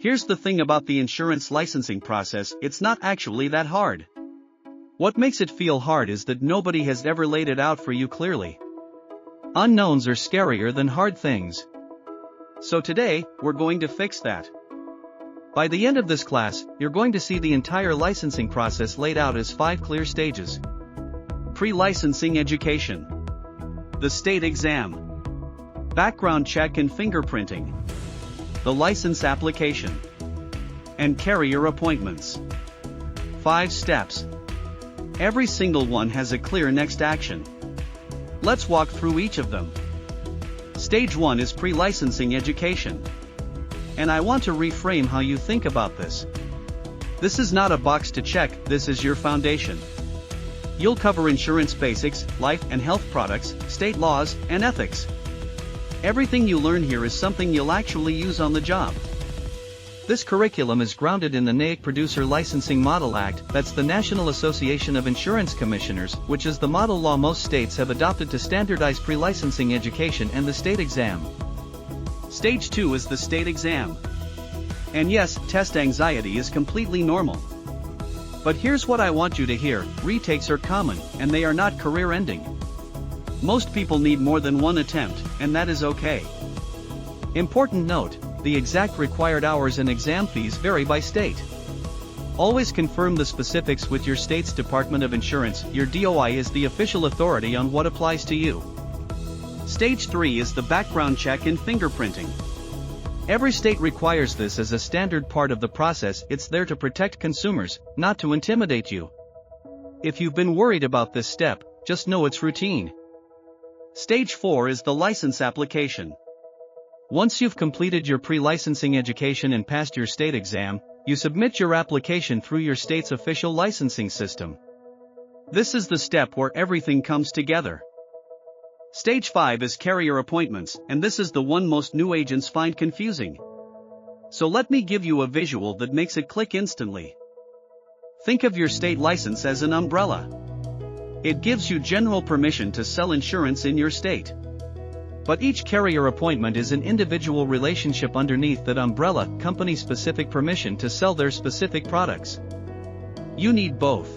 Here's the thing about the insurance licensing process, it's not actually that hard. What makes it feel hard is that nobody has ever laid it out for you clearly. Unknowns are scarier than hard things. So today, we're going to fix that. By the end of this class, you're going to see the entire licensing process laid out as 5 clear stages. Pre-licensing education. The state exam. Background check and fingerprinting. The license application. And carrier appointments. 5 steps. Every single one has a clear next action. Let's walk through each of them. Stage 1 is pre-licensing education. And I want to reframe how you think about this. This is not a box to check, this is your foundation. You'll cover insurance basics, life and health products, state laws, and ethics. Everything you learn here is something you'll actually use on the job. This curriculum is grounded in the NAIC Producer Licensing Model Act, that's the National Association of Insurance Commissioners, which is the model law most states have adopted to standardize pre-licensing education and the state exam. Stage 2 is the state exam. And yes, test anxiety is completely normal. But here's what I want you to hear, retakes are common, and they are not career-ending. Most people need more than one attempt, and that is okay. Important note, the exact required hours and exam fees vary by state. Always confirm the specifics with your state's Department of Insurance, your DOI is the official authority on what applies to you. Stage 3 is the background check and fingerprinting. Every state requires this as a standard part of the process, it's there to protect consumers, not to intimidate you. If you've been worried about this step, just know it's routine. Stage 4 is the license application. Once you've completed your pre-licensing education and passed your state exam, you submit your application through your state's official licensing system. This is the step where everything comes together. Stage 5 is carrier appointments, and this is the one most new agents find confusing. So let me give you a visual that makes it click instantly. Think of your state license as an umbrella. It gives you general permission to sell insurance in your state. But each carrier appointment is an individual relationship underneath that umbrella, company-specific permission to sell their specific products. You need both.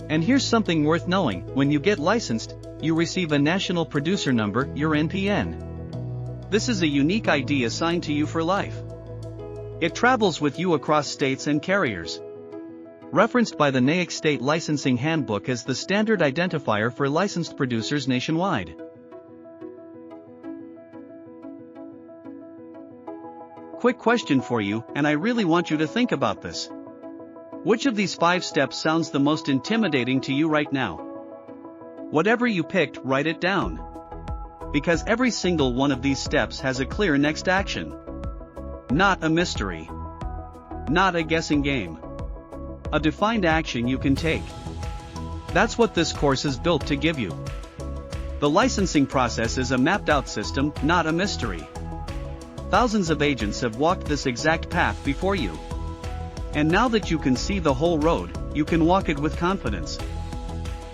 And here's something worth knowing, when you get licensed, you receive a National Producer Number, your NPN. This is a unique ID assigned to you for life. It travels with you across states and carriers. Referenced by the NAIC State Licensing Handbook as the standard identifier for licensed producers nationwide. Quick question for you, and I really want you to think about this. Which of these 5 steps sounds the most intimidating to you right now? Whatever you picked, write it down. Because every single one of these steps has a clear next action. Not a mystery. Not a guessing game. A defined action you can take. That's what this course is built to give you. The licensing process is a mapped-out system, not a mystery. Thousands of agents have walked this exact path before you. And now that you can see the whole road, you can walk it with confidence.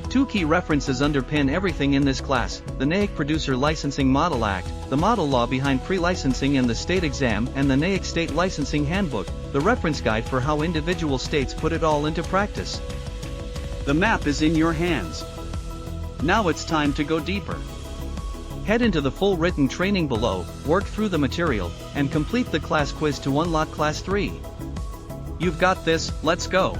2 key references underpin everything in this class, the NAIC Producer Licensing Model Act, the model law behind pre-licensing and the state exam, and the NAIC State Licensing Handbook, the reference guide for how individual states put it all into practice. The map is in your hands. Now it's time to go deeper. Head into the full written training below, work through the material, and complete the class quiz to unlock Class 3. You've got this, let's go.